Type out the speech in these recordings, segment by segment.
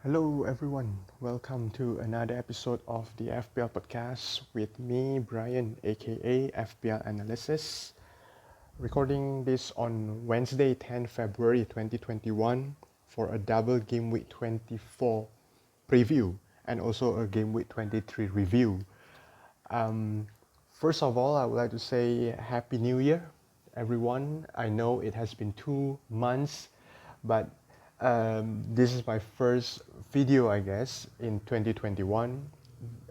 Hello, everyone. Welcome to another episode of the FPL podcast with me, Brian, aka FPL Analysis. Recording this on Wednesday, 10 February 2021 for a double Game Week 24 preview and also a Game Week 23 review. Um, First of all, I would like to say Happy New Year, everyone. I know it has been 2 months, but this is my first video, I guess, in 2021.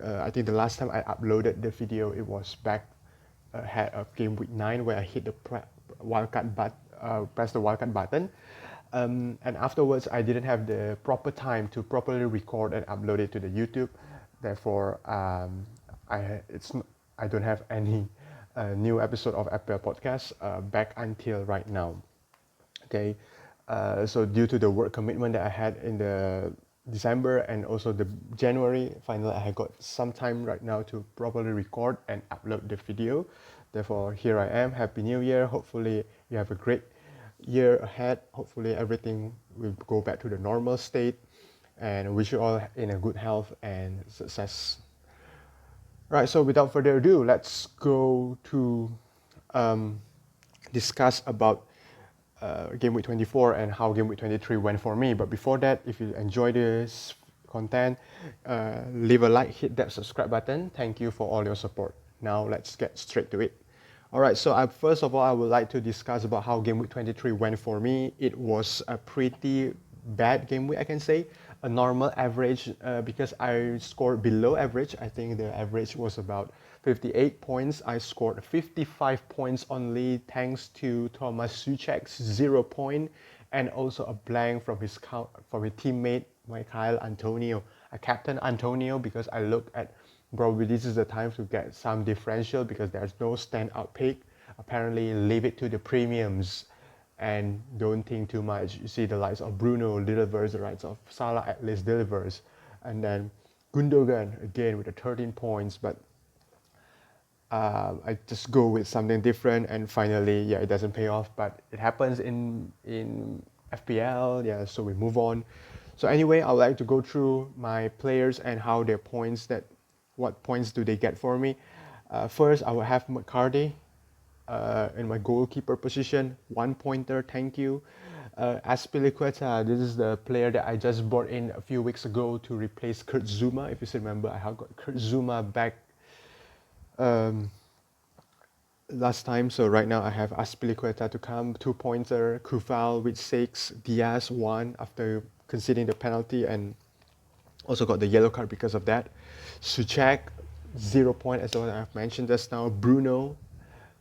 I think the last time I uploaded the video, it was back ahead of Game Week 9 where I hit the press the wildcard button. And afterwards, I didn't have the proper time to properly record and upload it to the YouTube. Therefore, I don't have any new episode of FPL podcast back until right now. Okay, so due to the work commitment that I had in the December and also the January, finally I have got some time right now to properly record and upload the video. Therefore, here I am. Happy New Year. Hopefully, you have a great year ahead. Hopefully, everything will go back to the normal state. And wish you all in a good health and success. Right. So, without further ado, let's go to um, discuss about Game Week 24 and how Game Week 23 went for me. But before that, if you enjoy this content, leave a like, hit that subscribe button. Thank you for all your support. Now let's get straight to it. All right, so first of all, I would like to discuss about how Game Week 23 went for me. It was a pretty bad game week, I can say. A normal average because I scored below average. I think the average was about 58 points. I scored 55 points only thanks to Thomas Suchek's 0 point and also a blank from his teammate Michael Antonio. I captain Antonio because I looked at probably this is the time to get some differential because there's no standout pick. Apparently, leave it to the premiums and don't think too much. You see the likes of Bruno delivers, the likes of Salah at least delivers, and then Gundogan again with the 13 points. But I just go with something different, and finally, yeah, it doesn't pay off. But it happens in FPL, yeah. So we move on. So anyway, I would like to go through my players and how their points what points do they get for me. First, I will have McCarthy in my goalkeeper position, 1 pointer, thank you. Aspilicueta, this is the player that I just brought in a few weeks ago to replace Kurt Zuma. If you still remember, I have got Kurt Zuma back um, last time. So right now I have Aspilicueta to come, 2 pointer, Kufal with 6, Diaz 1 after conceding the penalty and also got the yellow card because of that. Suchek, 0 point as well I've mentioned just now. Bruno,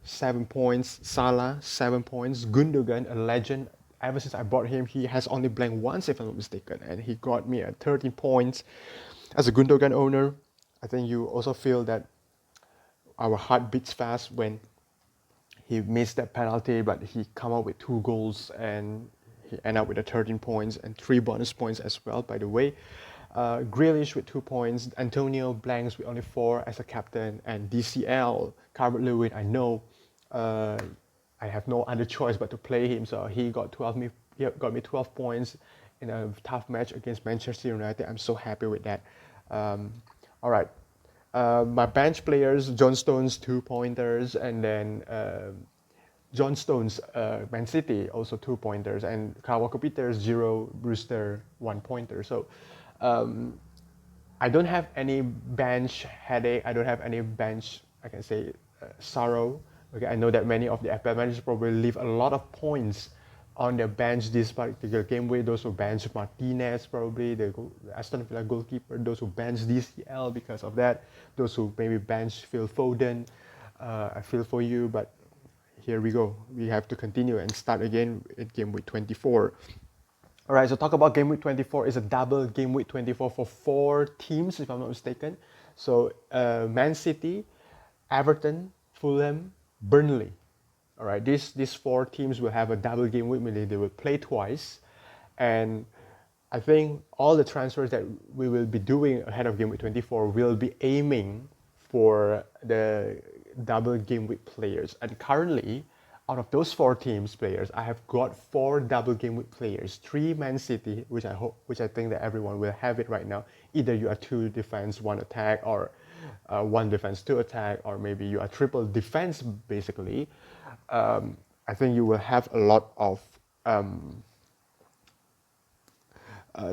7 points. Salah, 7 points. Gundogan, a legend. Ever since I bought him, he has only blanked once, if I'm not mistaken, and he got me at 13 points. As a Gundogan owner, I think you also feel that our heart beats fast when he missed that penalty, but he come up with 2 goals and he ended up with the 13 points and 3 bonus points as well, by the way. Grealish with 2 points, Antonio blanks with only 4 as a captain, and DCL, Calvert Lewin, I know I have no other choice but to play him, so he got me 12 points in a tough match against Manchester United. I'm so happy with that. All right. My bench players, John Stones, 2 pointers, and then John Stones, Man City, also 2 pointers, and Kyle Walker-Peters, 0, Brewster, 1 pointer. So I don't have any bench headache. I don't have any bench, I can say, sorrow. Okay, I know that many of the FPL managers probably leave a lot of points on their bench this particular game week. Those who bench Martinez, probably the Aston Villa goalkeeper. Those who bench DCL because of that. Those who maybe bench Phil Foden. I feel for you, but here we go. We have to continue and start again at game week 24. All right, so talk about Game Week 24 is a double Game Week 24 for 4 teams, if I'm not mistaken. So Man City, Everton, Fulham, Burnley. All right, these 4 teams will have a double game week, meaning they will play twice. And I think all the transfers that we will be doing ahead of Game Week 24 will be aiming for the double game week players. And currently, Out of those 4 teams players, I have got 4 double game week players. 3 Man City, which I think that everyone will have it right now. Either you are 2 defense, 1 attack, or 1 defense, 2 attack, or maybe you are triple defense basically. I think you will have a lot of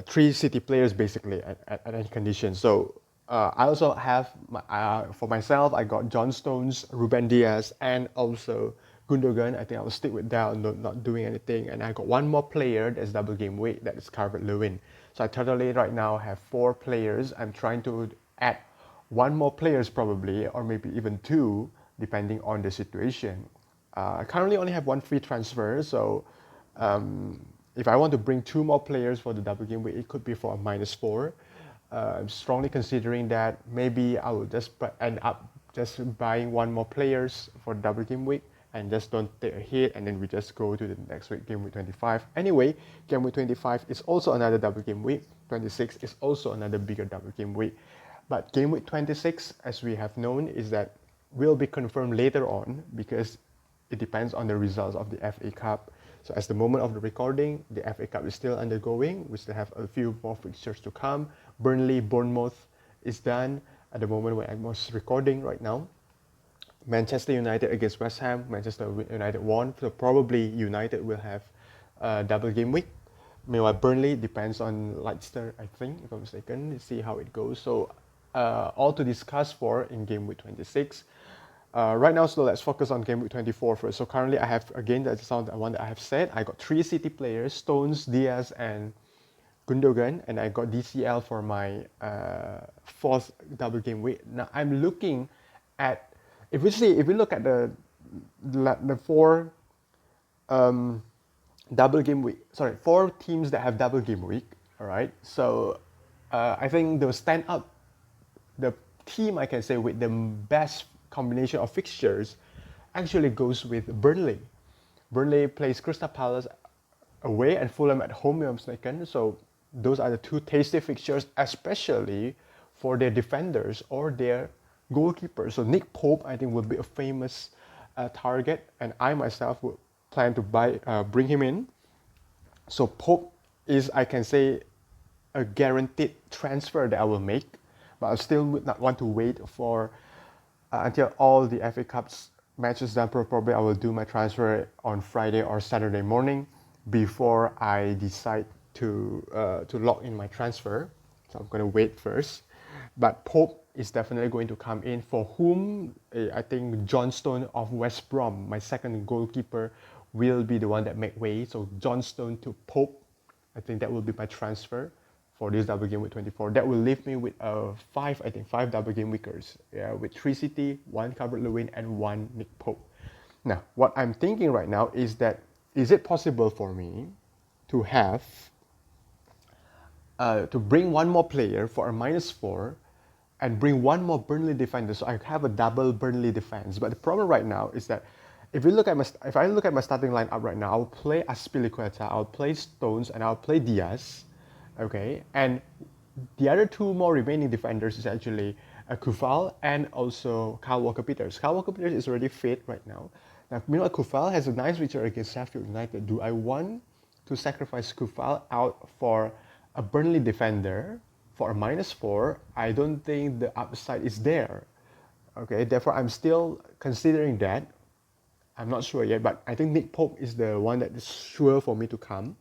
3 City players basically at any condition. So I also have for myself, I got John Stones, Ruben Diaz, and also Gundogan. I think I will stick with that, not doing anything. And I got 1 more player that's double game week, that is Calvert-Lewin. So I totally right now have 4 players. I'm trying to add 1 more players probably, or maybe even 2, depending on the situation. I currently only have 1 free transfer, so if I want to bring 2 more players for the double game week, it could be for a -4. I'm strongly considering that maybe I will just end up just buying 1 more players for the double game week and just don't take a hit, and then we just go to the next week, game week 25. Anyway, game week 25 is also another double game week. 26 is also another bigger double game week. But game week 26, as we have known, is that will be confirmed later on because it depends on the results of the FA Cup. So as the moment of the recording, the FA Cup is still undergoing. We still have a few more fixtures to come. Burnley, Bournemouth is done at the moment when I was recording right now. Manchester United against West Ham. Manchester United won, so probably United will have a double game week. Meanwhile, Burnley depends on Leicester, I think, if I'm mistaken. Let's see how it goes. So all to discuss for in game week 26. Right now, so let's focus on game week 24 first. So currently I have, again, that's the one that I have said. I got 3 City players, Stones, Diaz, and Gundogan, and I got DCL for my 4th double game week. Now I'm looking at, if we look at the 4 double game week, 4 teams that have double game week, all right? So I think the stand up, the team I can say with the best combination of fixtures actually goes with Burnley. Burnley plays Crystal Palace away and Fulham at home, if I'm mistaken. So those are the 2 tasty fixtures, especially for their defenders or their goalkeepers. So Nick Pope, I think, would be a famous target, and I myself would plan to bring him in. So Pope is, I can say, a guaranteed transfer that I will make, but I still would not want to wait for until all the FA Cups matches done. Probably I will do my transfer on Friday or Saturday morning before I decide to lock in my transfer. So I'm going to wait first. But Pope is definitely going to come in, for whom I think Johnstone of West Brom, my second goalkeeper, will be the one that make way. So Johnstone to Pope, I think that will be my transfer for this double game week 24. That will leave me with 5 double game weekers, with 3 City, 1 Calvert-Lewin, and 1 Nick Pope. Now, what I'm thinking right now is that, is it possible for me to have to bring 1 more player for a -4 and bring 1 more Burnley defender, so I have a double Burnley defense? But the problem right now is that if I look at my starting lineup right now, I'll play Azpilicueta, I'll play Stones, and I'll play Diaz. Okay, and the other 2 more remaining defenders is actually Kufal and also Kyle Walker-Peters. Kyle Walker-Peters is already fit right now. Now, meanwhile, Kufal has a nice return against Sheffield United. Do I want to sacrifice Kufal out for a Burnley defender for a -4? I don't think the upside is there. Okay, therefore I'm still considering that. I'm not sure yet, but I think Nick Pope is the one that is sure for me to come.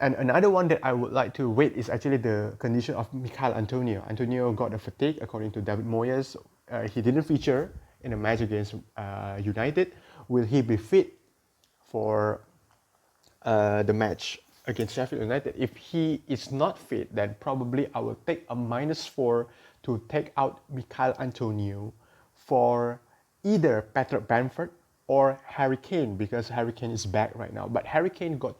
And another one that I would like to wait is actually the condition of Michail Antonio. Antonio got a fatigue, according to David Moyes. He didn't feature in a match against United. Will he be fit for the match against Sheffield United? If he is not fit, then probably I will take a -4 to take out Michail Antonio for either Patrick Bamford or Harry Kane, because Harry Kane is back right now. But Harry Kane got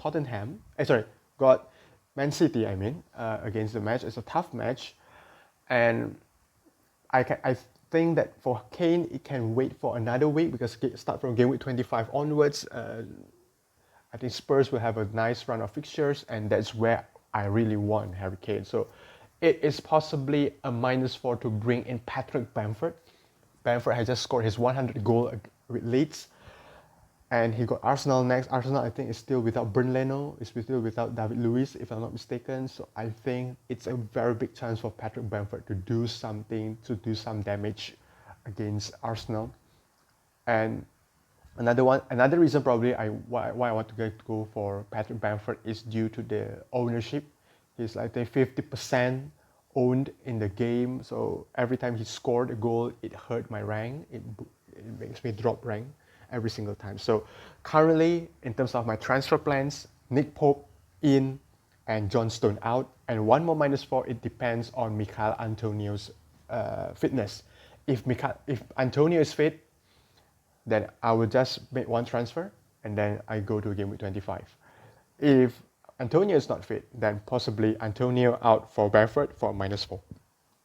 got Man City, against the match. It's a tough match, and I think that for Kane, it can wait for another week, because start from game week 25 onwards, I think Spurs will have a nice run of fixtures, and that's where I really want Harry Kane. So it is possibly a -4 to bring in Patrick Bamford. Bamford has just scored his 100 goal with Leeds. And he got Arsenal next. Arsenal, I think, is still without Bernd Leno, is still without David Luiz, if I'm not mistaken. So I think it's a very big chance for Patrick Bamford to do something, to do some damage against Arsenal. And another reason probably why I want to go for Patrick Bamford is due to the ownership. He's like 50% owned in the game, so every time he scored a goal, it hurt my rank. It makes me drop rank every single time. So currently, in terms of my transfer plans, Nick Pope in and John Stone out, and one more -4. It depends on Michail Antonio's fitness. If Antonio is fit, then I will just make one transfer and then I go to Gameweek 25. If Antonio is not fit, then possibly Antonio out for Bamford for -4.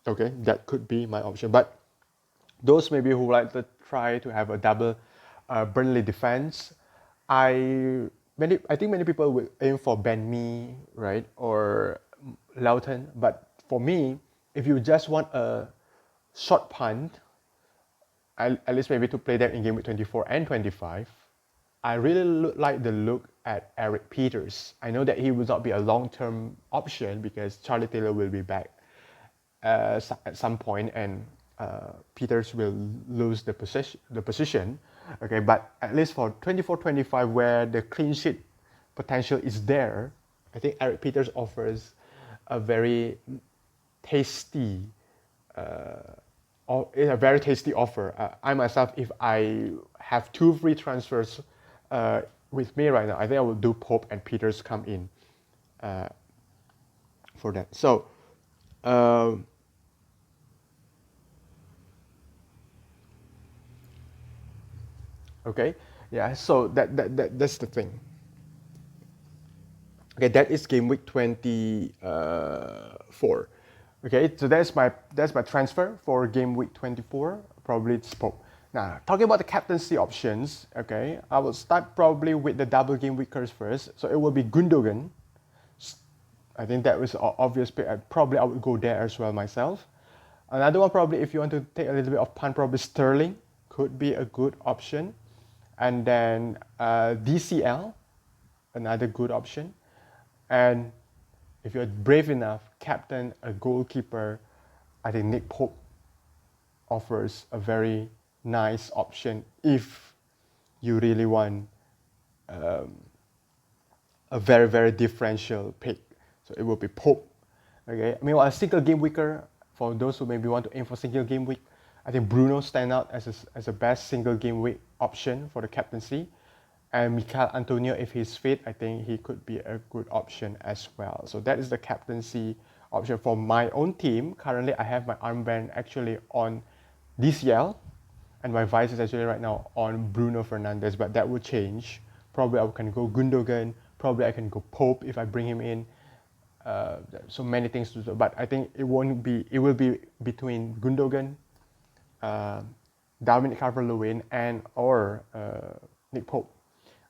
Okay, that could be my option. But those maybe who like to try to have a double Burnley defense, I think many people will aim for Ben Mee, right, or Loughton. But for me, if you just want a short punt, at least maybe to play them in Gameweek 24 and 25, I really like the look at Eric Peters. I know that he will not be a long-term option because Charlie Taylor will be back at some point, and Peters will lose the position. Okay, but at least for 24-25, where the clean sheet potential is there, I think Eric Peters offers a very tasty it's a very tasty offer. I myself, if I have 2 free transfers with me right now, I think I will do Pope and Peters come in for that. So, okay, yeah. So that's the thing. Okay, that is game week 24. Okay, so that's my transfer for game week 24. Probably it's Pope. Now, talking about the captaincy options, okay, I will start probably with the double game weekers first. So it will be Gundogan. I think that was an obvious pick. Probably I would go there as well myself. Another one probably, if you want to take a little bit of punt, probably Sterling could be a good option. And then DCL, another good option. And if you're brave enough, captain a goalkeeper, I think Nick Pope offers a very nice option if you really want a very, very differential pick. So it will be Pope. Okay. I mean, a single game weeker, for those who maybe want to aim for single game week, I think Bruno stand out as a best single game week option for the captaincy. And Michail Antonio, if he's fit, I think he could be a good option as well. So that is the captaincy option for my own team. Currently, I have my armband actually on DCL, and my vice is actually right now on Bruno Fernandes, but that will change. Probably I can go Gundogan. Probably I can go Pope if I bring him in. So many things to do, but I think it will be between Gundogan, Dominic Calvert-Lewin, and or Nick Pope.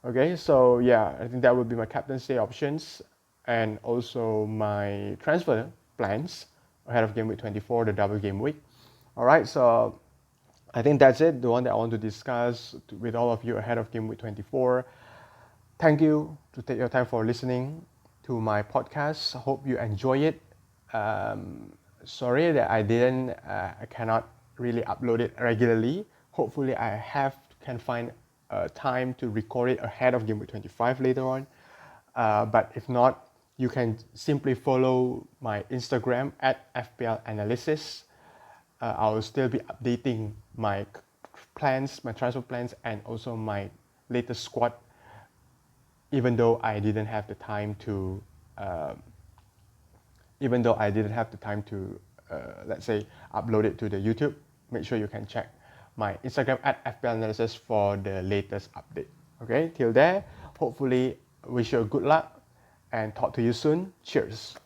Okay, so yeah, I think that would be my captaincy options and also my transfer plans ahead of game week 24, the double game week. All right, so I think that's it, the one that I want to discuss with all of you ahead of game week 24. Thank you to take your time for listening to my podcast. I hope you enjoy it. Sorry that I cannot really upload it regularly. Hopefully I can find time to record it ahead of Game Week 25 later on. But if not, you can simply follow my Instagram at FPL Analysis. I will still be updating my plans, my transfer plans, and also my latest squad, even though I didn't have the time to let's say, upload it to the YouTube. Make sure you can check my Instagram at FPL Analysis for the latest update. Okay, till there, hopefully wish you good luck and talk to you soon. Cheers.